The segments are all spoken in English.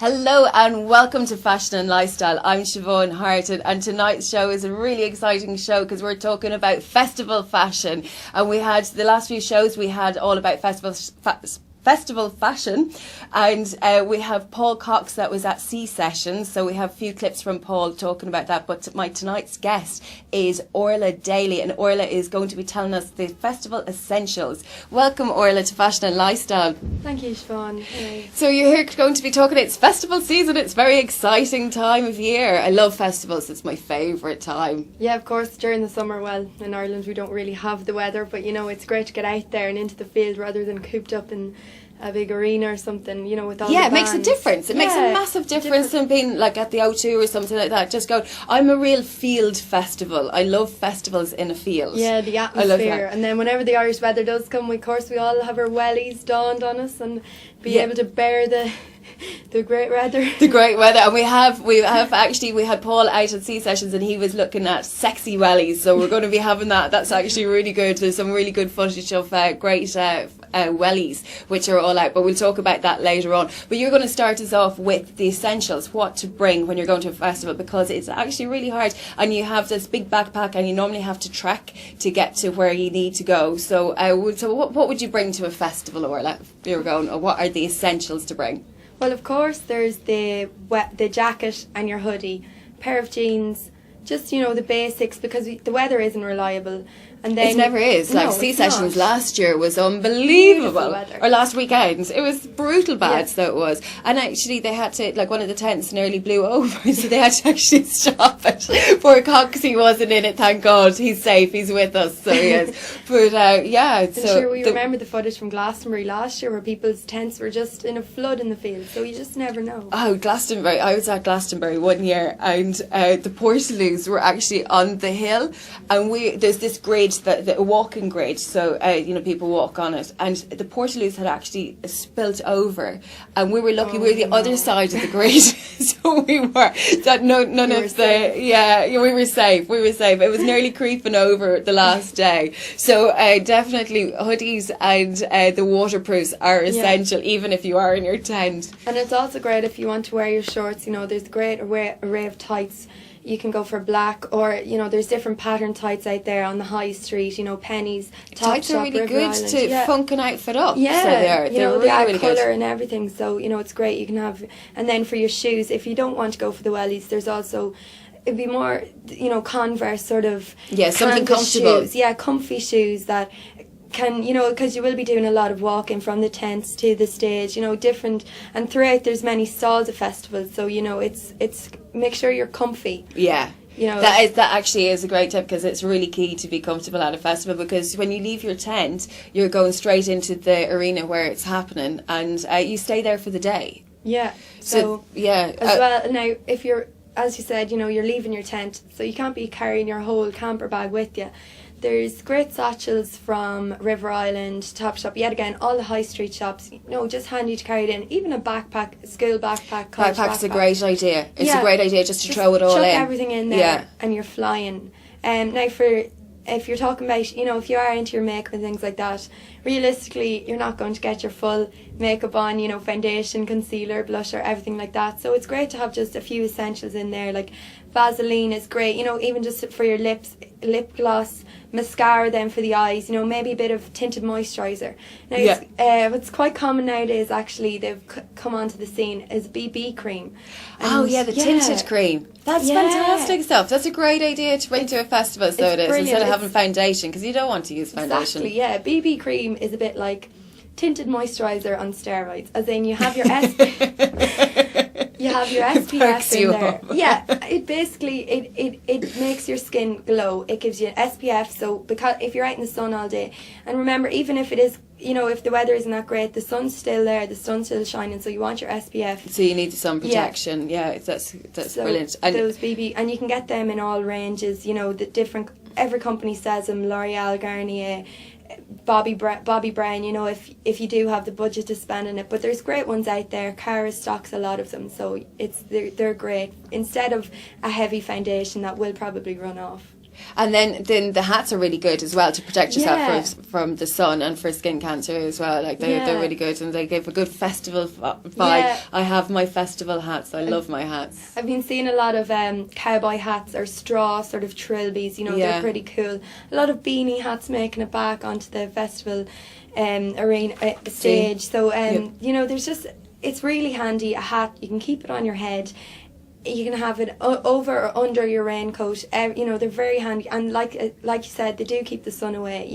Hello and welcome to Fashion and Lifestyle. I'm Siobhan Harton, and tonight's show is a really exciting show because we're talking about festival fashion. And we had the last few shows we had all about festival fashion, and we have Paul Cox that was at C Sessions, so we have a few clips from Paul talking about that. But my tonight's guest is Orla Daly, and Orla is going to be telling us the festival essentials. Welcome, Orla, to Fashion and Lifestyle. Thank you, Siobhan. Hey. So you're here going to be talking, it's festival season, it's a very exciting time of year. I love festivals, it's my favourite time. Yeah, of course, during the summer, well, in Ireland we don't really have the weather, but it's great to get out there and into the field rather than cooped up in a big arena or something, with all the it makes a bands. difference. It makes a massive difference than being like at the O2 or something like that. Just go, I'm a real field festival. I love festivals in a field. Yeah, the atmosphere. And then whenever the Irish weather does come, of course, we all have our wellies donned on us and be able to bear the great weather. The great weather. And we had Paul out at C Sessions and he was looking at sexy wellies, so we're going to be having that. That's actually really good. There's some really good footage of great wellies which are all out, but we'll talk about that later on. But you're going to start us off with the essentials, what to bring when you're going to a festival, because it's actually really hard and you have this big backpack and you normally have to trek to get to where you need to go. So what would you bring to a festival, Orla, if you were going, or what are the essentials to bring? Well, of course, there's the jacket and your hoodie, pair of jeans, just, the basics, because the weather isn't reliable. And then it never is. C Sessions last year was unbelievable. Or last weekend. It was brutal bad, so it was. And actually they had to, one of the tents nearly blew over, so they had to actually stop it. Poor Coxie wasn't in it, thank God. He's safe, he's with us, so he is. But I'm sure we remember the footage from Glastonbury last year where people's tents were just in a flood in the field, so you just never know. Oh, Glastonbury. I was at Glastonbury one year, and the Portaloos were actually on the hill, and there's this grade, the walking grade, so people walk on it, and the Portaloos had actually spilt over, and we were lucky we were the other side of the grade, so we were that we were safe. It was nearly creeping over the last day. So definitely hoodies and the waterproofs are essential, even if you are in your tent. And it's also great if you want to wear your shorts. There's a great array of tights. You can go for black, or there's different pattern tights out there on the high street. Pennies, tights are really good to funk an outfit up. Yeah, so they're they add really colour good. and everything. So it's great. You can have, and then for your shoes, if you don't want to go for the wellies, there's also, it'd be more Converse sort of something comfortable. Shoes. Yeah, comfy shoes that can, because you will be doing a lot of walking from the tents to the stage, different, and throughout there's many stalls of festivals, so it's make sure you're comfy. Yeah. That actually is a great tip, because it's really key to be comfortable at a festival, because when you leave your tent you're going straight into the arena where it's happening, and you stay there for the day. Yeah. So as well, now if you're, as you said, you're leaving your tent, so you can't be carrying your whole camper bag with you. There's great satchels from River Island, Topshop, yet again, all the high street shops, just handy to carry it in. Even a backpack, a school backpack, college backpack's a great idea. It's a great idea just to throw it all in. Chuck everything in there and you're flying. Now if you're talking about, if you are into your makeup and things like that, realistically, you're not going to get your full makeup on, foundation, concealer, blusher, everything like that. So it's great to have just a few essentials in there, like Vaseline is great, even just for your lips, lip gloss, mascara then for the eyes, maybe a bit of tinted moisturiser. Now, what's quite common nowadays, actually, they've come onto the scene, is BB cream. And the tinted cream. That's fantastic stuff. That's a great idea to bring to a festival, so it is, instead of having foundation, because you don't want to use foundation. Exactly, yeah. BB cream is a bit like tinted moisturiser on steroids, as in you have your you have your SPF in there. Yeah, it basically it makes your skin glow. It gives you an SPF, so because if you're out in the sun all day, and remember, even if it is, if the weather isn't that great, the sun's still there, the sun's still shining, so you want your SPF. So you need the sun protection. Yeah, that's so brilliant. And those BB, and you can get them in all ranges. The different, every company sells them. L'Oreal, Garnier, Bobby Brown, if you do have the budget to spend on it. But there's great ones out there. Cara stocks a lot of them, so they're great instead of a heavy foundation that will probably run off. And then the hats are really good as well to protect yourself from the sun and for skin cancer as well. Like they're really good, and they give a good festival vibe. Yeah. I have my festival hats. I love my hats. I've been seeing a lot of cowboy hats or straw sort of trilbies. They're pretty cool. A lot of beanie hats making it back onto the festival arena stage. So there's just, it's really handy. A hat, you can keep it on your head. You can have it over or under your raincoat. They're very handy, and like you said, they do keep the sun away.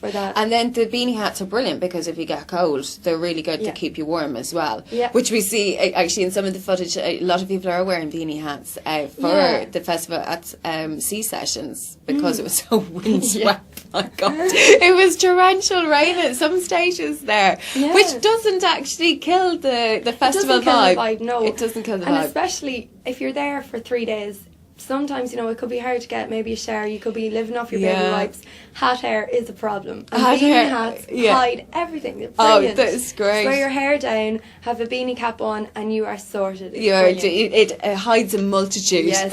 For that. And then the beanie hats are brilliant because if you get cold, they're really good to keep you warm as well. Yeah. Which we see actually in some of the footage. A lot of people are wearing beanie hats for the festival at Sea Sessions because it was so windswept. My God, it was torrential rain at some stages there, which doesn't actually kill the festival vibe. No, it doesn't kill the vibe. And especially if you're there for 3 days, sometimes it could be hard to get maybe a shower. You could be living off your baby wipes. Hat hair is a problem. And beanie hats hide everything. They're brilliant. Oh, that's great. Spray your hair down, have a beanie cap on, and you are sorted. It hides a multitude. Yes.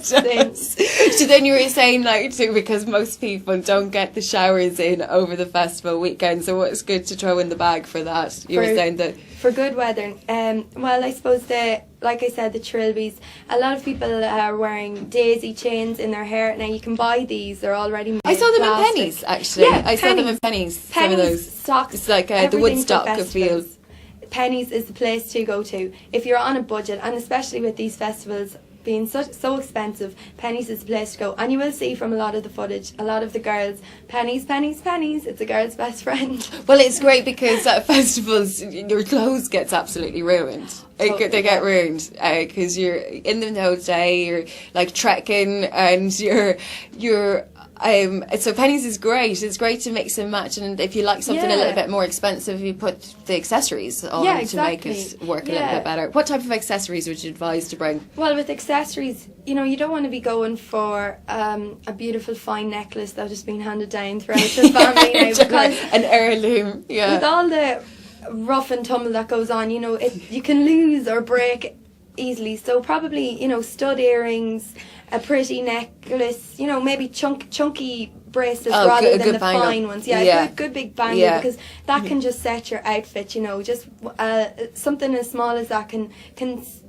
So then you were saying because most people don't get the showers in over the festival weekend, so what's good to throw in the bag for that? You were saying that for good weather, well, I suppose like I said, the trilbies. A lot of people are wearing daisy chains in their hair. Now you can buy these; they're already made. I saw them plastic. in pennies, actually. Yeah, I saw them in pennies. Some of those socks. It's like the Woodstock feel. Pennies is the place to go to if you're on a budget, and especially with these festivals being so expensive. Pennies is the place to go, and you will see from a lot of the footage, a lot of the girls, pennies, pennies, pennies. It's a girl's best friend. Well, it's great because at festivals your clothes gets absolutely ruined. They get ruined because you're in the whole day, you're like trekking, and you're so pennies is great. It's great to mix and match, and if you like something a little bit more expensive, you put the accessories on to make it work a little bit better. What type of accessories would you advise to bring? Well, with accessories, you don't want to be going for a beautiful fine necklace that has been handed down throughout your family now, because an heirloom. Yeah. With all the rough and tumble that goes on, you can lose or break easily. So probably, stud earrings, a pretty necklace, maybe chunky bracelets rather than the bangle. Fine ones. Good big bangle, because that can just set your outfit, just something as small as that can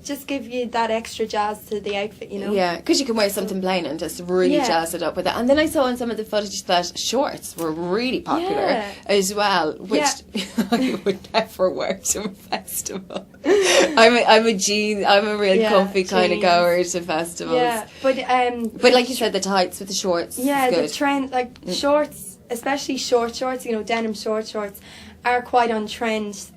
just give you that extra jazz to the outfit, Yeah, because you can wear something plain and just really jazz it up with it. And then I saw in some of the footage that shorts were really popular as well, which I would never wear to a festival. I'm a real comfy kind of goer to festivals. Yeah, but like you said, the tights with the shorts. Yeah, is good. the trend, shorts, especially shorts, denim shorts are quite on trend.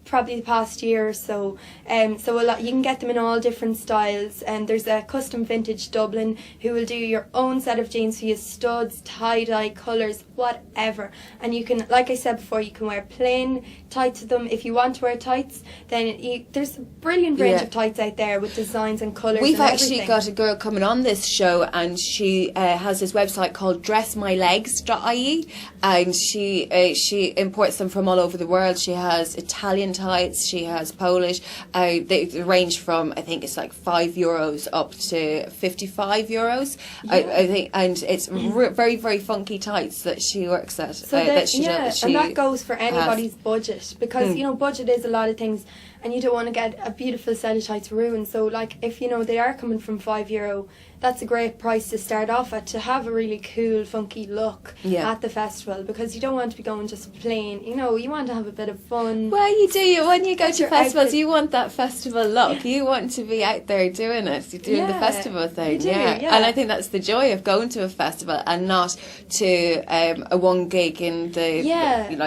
Probably the past year or so. So a lot, you can get them in all different styles, and there's a custom vintage Dublin who will do your own set of jeans for you, studs, tie-dye, colours, whatever. And you can, like I said before, you can wear plain tights with them. If you want to wear tights, then there's a brilliant range of tights out there with designs and colours. We've actually got a girl coming on this show, and she has this website called dressmylegs.ie, and she imports them from all over the world. She has Italian tights, she has Polish. They range from, I think it's like €5 up to €55. I think, and it's very, very funky tights that she works at. So and that goes for anybody's budget, because budget is a lot of things, and you don't want to get a beautiful set of tights ruined. So if they are coming from €5, that's a great price to start off at, to have a really cool, funky look at the festival, because you don't want to be going just plain. You want to have a bit of fun. Well, you do. When you go to festivals, you want that festival look. You want to be out there doing it. You're doing the festival thing. And I think that's the joy of going to a festival, and not to a one gig in the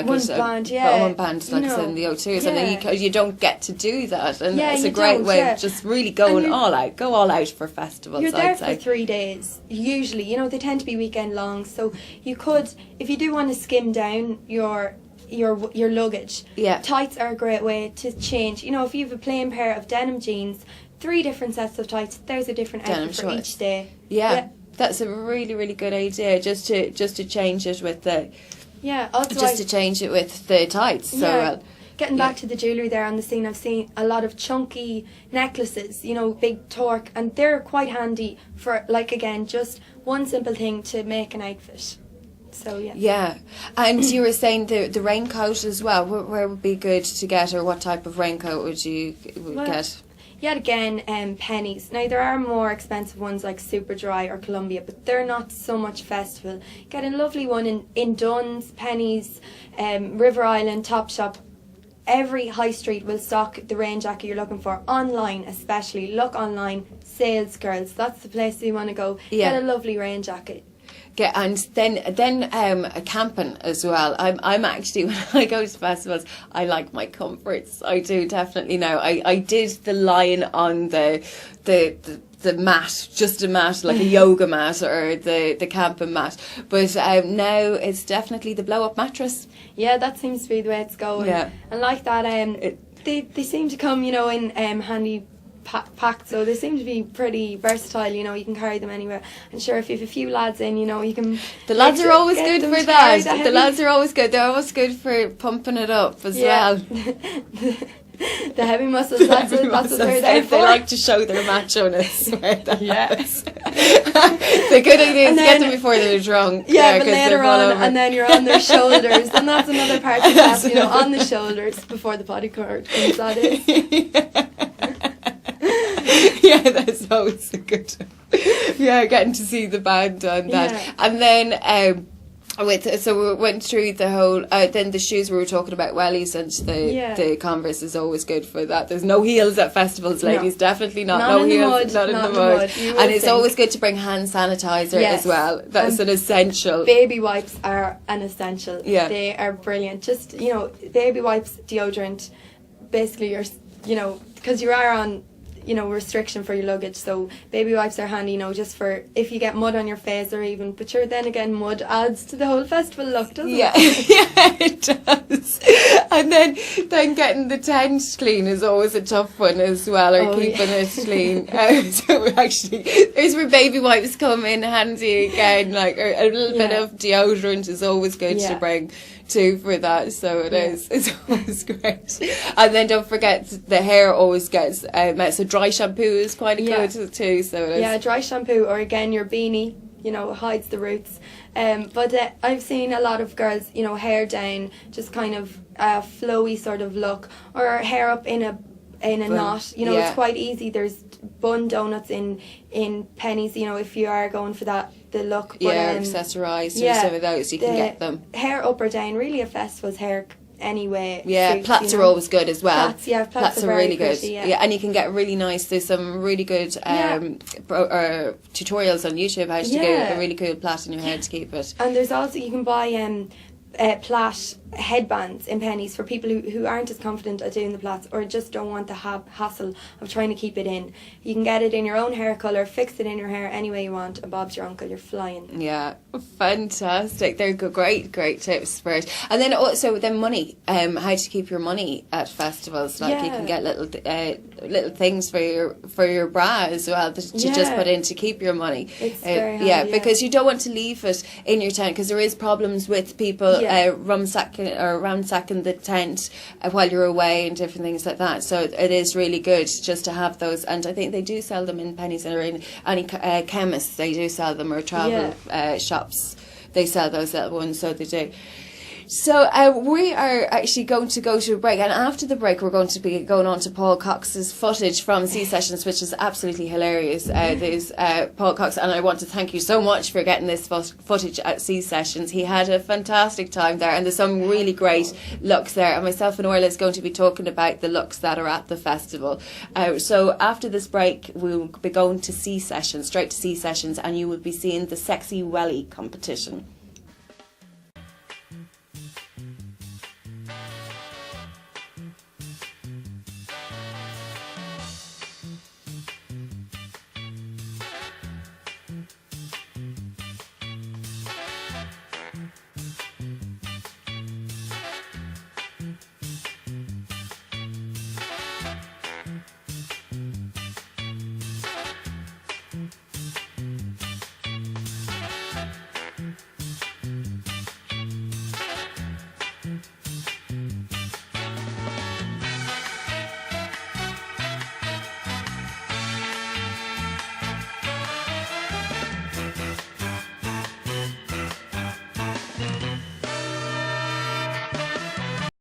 one band, one band like in the O2 or something. You don't get to do that, and it's a great way of just really going all out. Go all out for festivals. You're there for 3 days. Usually, they tend to be weekend long, so you could, if you do want to skim down your luggage, tights are a great way to change. If you have a plain pair of denim jeans, 3 different sets of tights, there's a different outfit for each day. That's a really, really good idea, just to change it with the also to change it with the tights. getting back to the jewellery there on the scene, I've seen a lot of chunky necklaces, you know, big torque, and they're quite handy for, like, again, just one simple thing to make an outfit. So, yeah. Yeah. And you were saying the raincoat as well. Where would be good to get, or what type of raincoat would you get? Yet again, pennies. Now, there are more expensive ones like Superdry or Columbia, but they're not so much festival. Get a lovely one in Dunn's, Pennies, River Island, Topshop. Every high street will stock the rain jacket you're looking for. Online especially. Look online. Sales girls. That's the place you want to go. Yeah. Get a lovely rain jacket. Yeah, and then camping as well. I'm actually, when I go to festivals, I like my comforts. I do definitely now. I did the line on the mat, just a mat, like a yoga mat, or the camping mat. But now it's definitely the blow up mattress. Yeah, that seems to be the way it's going. Yeah. And like that, they seem to come, you know, in handy packed, so they seem to be pretty versatile. You know, you can carry them anywhere. And sure, if you have a few lads in, you know, you can. The lads are always good for that. The lads are always good. They're always good for pumping it up as well. The heavy muscles. That's what they're there for. They like to show their macho-ness. Yes. The good idea is to get them before they're drunk. Yeah, but later on, and then you're on their shoulders, and that's another part of that. You know, on the shoulders before the body comes. That is. Yeah, that's always a good one. Yeah, getting to see the band on that. Yeah. And then so we went through the whole then the shoes, we were talking about wellies, and the Converse is always good for that. There's no heels at festivals, ladies. No. Definitely not. No heels, not in the mud. And it's always good to bring hand sanitizer as well. That's an essential. Baby wipes are an essential. Yeah. They are brilliant. Just, you know, baby wipes, deodorant, basically you know, because you are on, you know, restriction for your luggage, so baby wipes are handy, you know, just for if you get mud on your face, or even, but sure, then again, mud adds to the whole festival look, doesn't it? Yeah, it does. And then getting the tent clean is always a tough one as well, or keeping it clean. So actually, there's where baby wipes come in handy again, like a little bit of deodorant is always good to bring too for that, so it's always great. And then don't forget, the hair always gets so dry shampoo is quite good too, so it is. Yeah, dry shampoo, or again your beanie, you know, hides the roots. But I've seen a lot of girls, you know, hair down, just kind of a flowy sort of look, or hair up in a knot, you know. It's quite easy. There's bun donuts in Pennies, you know, if you are going for the look. But, accessorised or some of those, you can get them. Hair up or down, really a festival's hair anyway. Yeah, suits, plaits you are know. always good as well. Plaits are very really good. pretty, and you can get really nice. There's some really good tutorials on YouTube how to get a really cool plait in your hair to keep it. And there's also, you can buy plait headbands in Pennies for people who aren't as confident at doing the plaits, or just don't want the hassle of trying to keep it in. You can get it in your own hair colour, fix it in your hair any way you want, and Bob's your uncle, you're flying. Yeah, fantastic. They're great tips for it. And then also money, how to keep your money at festivals. Like you can get little things for your bra as well to just put in to keep your money. It's very handy, because you don't want to leave it in your tent, because there is problems with people ransacking the tent while you're away and different things like that. So it is really good just to have those, and I think they do sell them in Pennies, or in any chemists they do sell them, or travel shops they sell those little ones, so they do. So we are actually going to go to a break, and after the break we're going to be going on to Paul Cox's footage from C Sessions, which is absolutely hilarious. There's Paul Cox, and I want to thank you so much for getting this footage at C Sessions. He had a fantastic time there, and there's some really great looks there, and myself and Orla is going to be talking about the looks that are at the festival. So after this break we'll be going to C Sessions, straight to C Sessions, and you will be seeing the Sexy Welly competition.